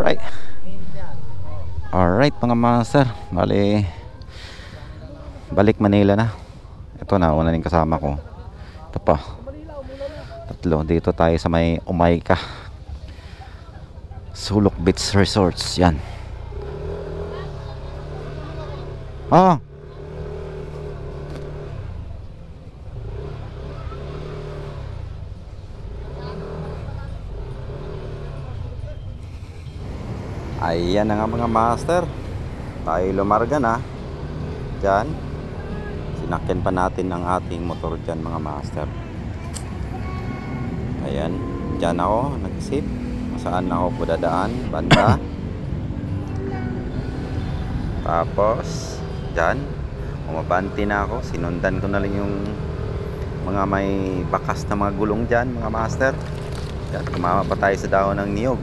Alright. Alright mga master. Bali, balik Manila na. Ito na, una rin kasama ko. Ito pa. Tatlo. Dito tayo sa may Umayka Sulok Beach Resorts. Yan. Ah, ayan na nga mga master. Tayo lumarga na. Diyan. Sinakyan pa natin ang ating motor dyan mga master. Ayan. Diyan ako nag-isip. Saan ako po dadaan? Banda. Tapos dyan. Umabanti na ako. Sinundan ko na lang yung mga may bakas na mga gulong dyan mga master. Diyan. Kumama pa tayo sa dahon ng niyog.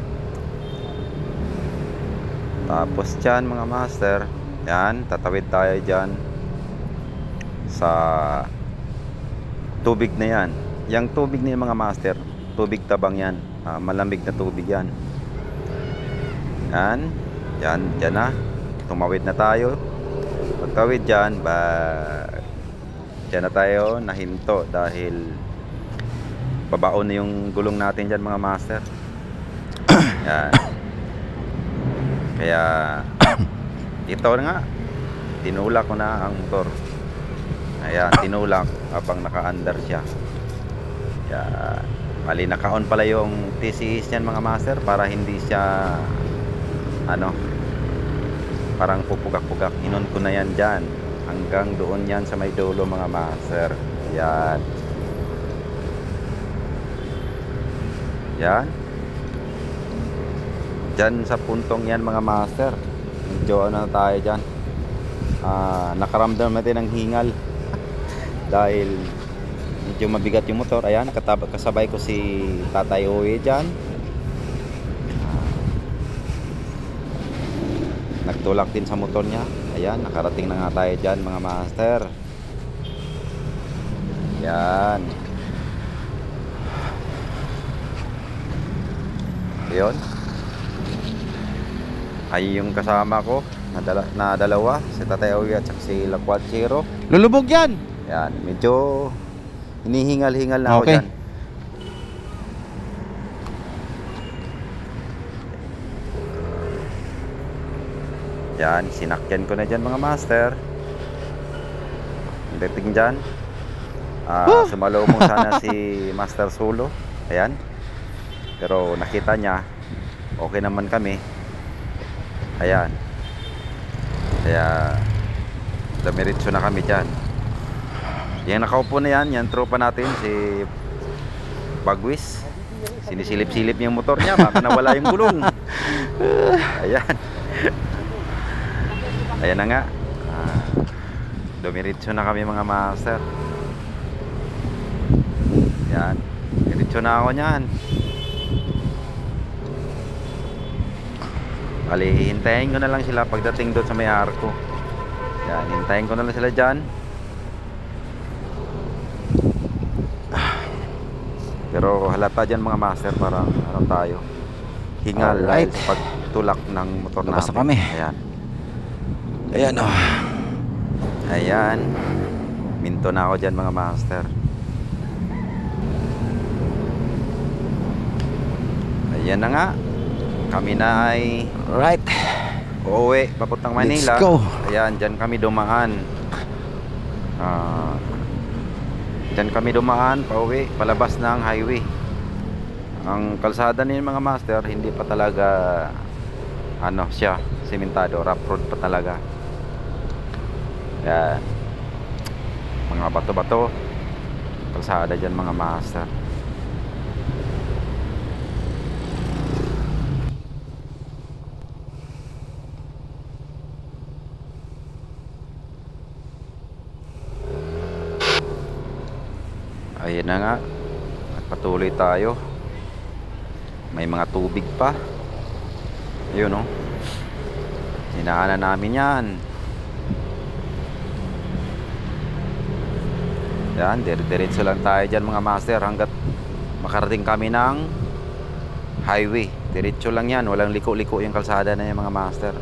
Tapos dyan mga master, yan, tatawid tayo dyan sa tubig na yan. Yang tubig na yan mga master, tubig tabang yan, malamig na tubig yan. Yan, dyan na, tumawid na tayo. Pagtawid dyan, dyan na tayo nahinto dahil babaon na yung gulong natin dyan mga master. Yan. Kaya ito nga, tinulak ko na ang motor. Ayan, tinulak habang naka-under siya. Kaya mali, naka-on pala yung TCS niyan mga master para hindi siya parang pupugak-pugak. Inon ko na yan dyan hanggang doon yan sa may dulo mga master. Ayan. Yan. Dyan sa puntong yan mga master, medyo na tayo dyan, nakaramdam natin ng hingal dahil medyo mabigat yung motor. Ayan, kasabay ko si Tatay Uwe dyan, nagtulak din sa motor niya. Ayan, nakarating na nga tayo dyan mga master. Ayan, yun. Ay yung kasama ko na dalawa, si Tatay Uwe at si Lakwachero. Lulubog yan! Yan, medyo hinihingal-hingal na ako dyan. Yan, sinakyan ko na dyan mga master. Dating dyan, sumalubong sana si Master Solo. Ayan, pero nakita niya okay naman kami. Ayan, kaya damiritso na kami dyan. Yung nakaupo na yan, yan tropa natin, si Bagwis. Sinisilip-silip niya yung motor niya, baka nawala yung gulong. Ayan. Ayan na nga, dumiritso na kami mga master. Ayan, diretso na ako nyan. Bali, hintayin ko na lang sila pagdating doon sa may arko. Yan, hintayin ko na lang sila dyan. Pero halata dyan mga master, parang tayo hingal dahil sa pagtulak ng motor namin. Labas na kami. Ayan. Ayan o. Ayan, minto na ako dyan mga master. Ayan na nga, kami na ay uuwi papuntang Manila. Let's go. Ayan, dyan kami dumaan. Dyan kami dumaan pauwi, palabas ng highway. Ang kalsada niyo mga master, hindi pa talaga siya, simentado, rough road pa talaga. Ayan, mga bato-bato kalsada dyan mga master. Ayan na nga, patuloy tayo. May mga tubig pa. Ayun o, sinaanan namin yan. Yan, diretso lang tayo dyan mga master hanggat makarating kami ng highway. Diretso lang yan, walang liko-liko yung kalsada na yung mga master.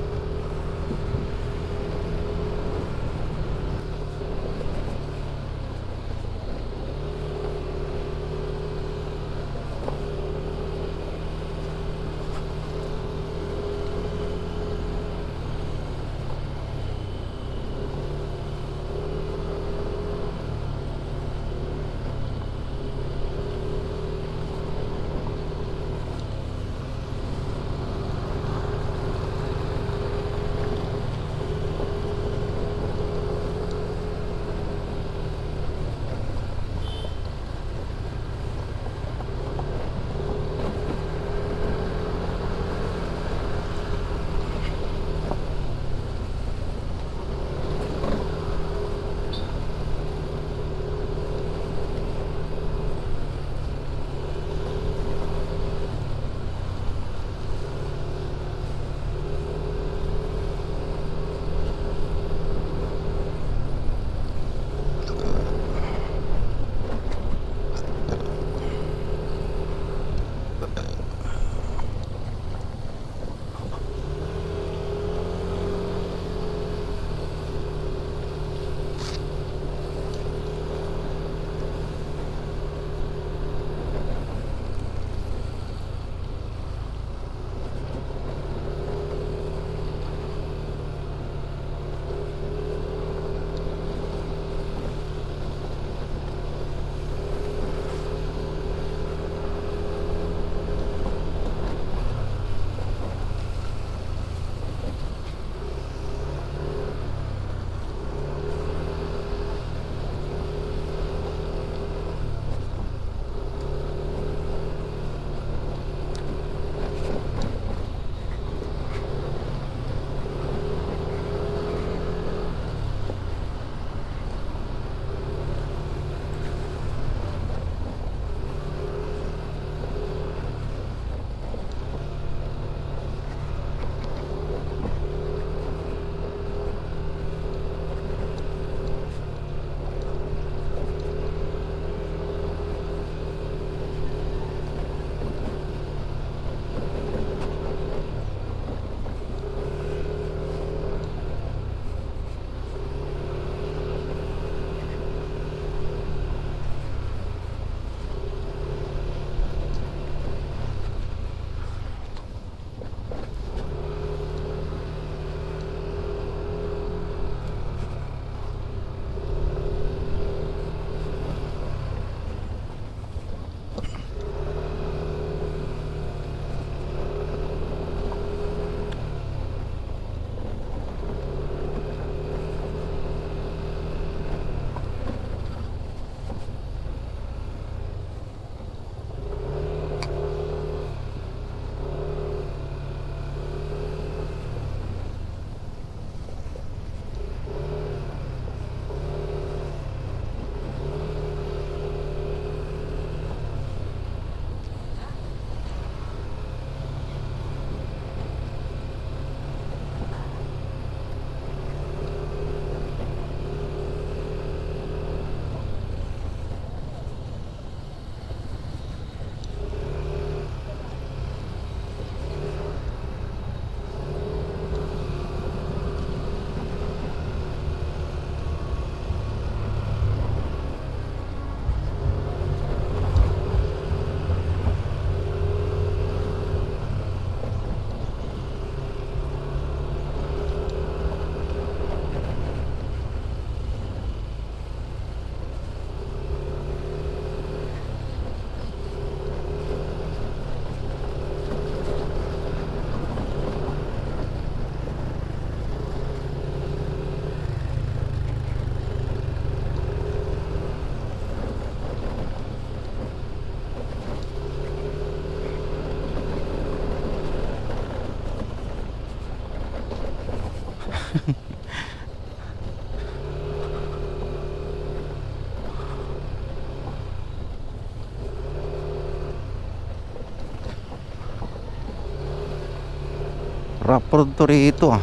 Rough road to rito ah.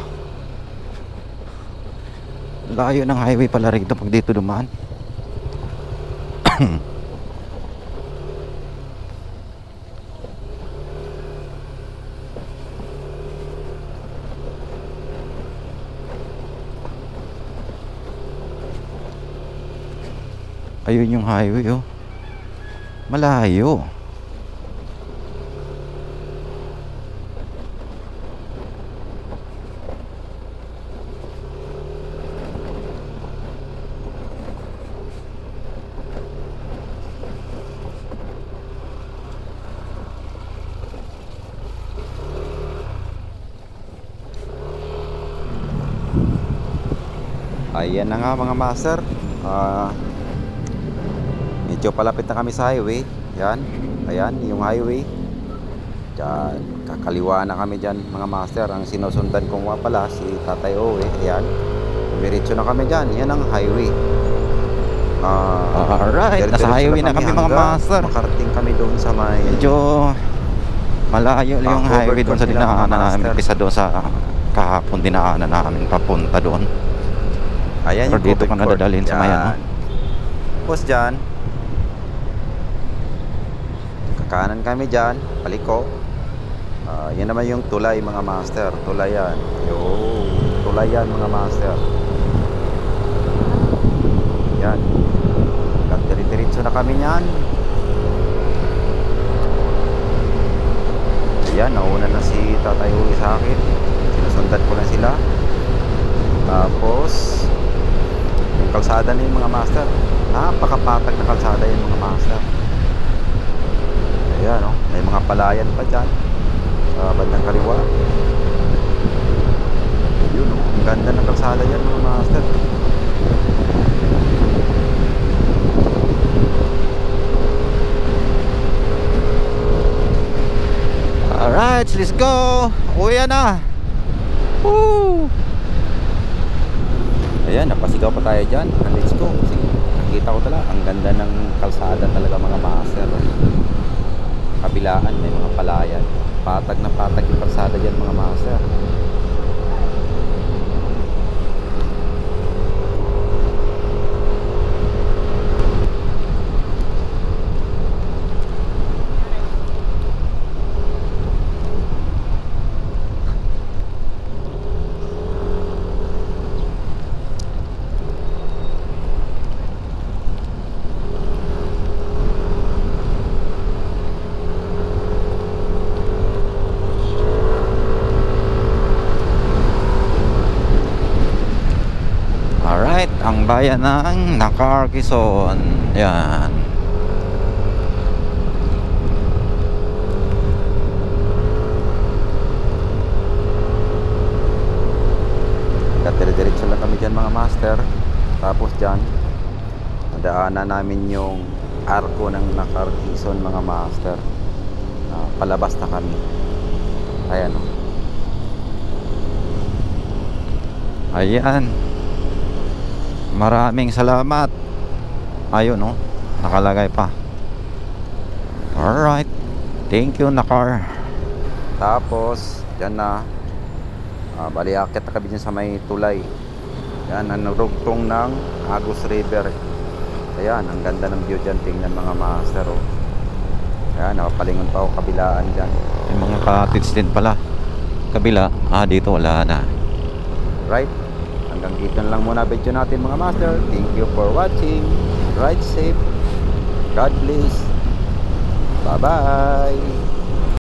Layo ng highway pala rito pag dito dumaan. Ayun yung highway, oh. Malayo. Ayan na nga mga master. Medyo palapit na kami sa highway. Yan. Ayan yung highway. Diyan, kakaliwa na kami dyan mga master. Ang sinusundan ko nga pala si Tatay Owe. Ayan. Diretso na kami dyan. Yan ang highway. Alright, nasa highway na kami mga master. Makarating kami doon sa may Medyo malayo yung highway doon sa dinaanan namin kaysa doon sa kahapon dinaanan namin papunta doon. Ayan pero yung dito ka nadadalhin sa may ano. Tapos dyan, kakanan kami dyan, paliko. Yan naman yung tulay mga master. Tulay yan. Tulay yan mga master. Yan. Diretso na kami yan. Ayan, nauna na si Tatay Uwi sa akin. Sinusundan ko na sila. Tapos yung kalsada na yung mga master, napakapatag na kalsada yung mga master. Ayan, no? May mga palayan pa dyan sa bandang kaliwa. Yun, no? Ang ganda ng kalsada yan mga master. Alright, let's go. Uwi na. Woo! Ayan, napasigaw pa tayo dyan. Let's go. Kasi nakita ko talaga, ang ganda ng kalsada talaga mga master. Kabilaan, may mga palayan. Patag na patag yung kalsada dyan mga master. Ang bayan ng Nacar, Quezon. Yan. Dire-diretso lang kami dyan mga master. Tapos dyan, nadaanan namin yung arko ng Nacar, Quezon mga master. Palabas na kami. Ayan, o. Ayan. Maraming salamat. Ayun, no? Nakalagay pa. Alright. Thank you, Nacar. Tapos, dyan na. Bali, akit na kami dyan sa may tulay. Yan, ang rugtong ng Agus River. Ayan, ang ganda ng view dyan. Tingnan mga master, oh. Ayan, nakapalingon pa ako kabilaan dyan. Yung mga cottage din pala. Kabila. Dito wala na. Right? Hanggang dito lang muna video natin mga master. Thank you for watching. Ride safe. God bless. Bye bye.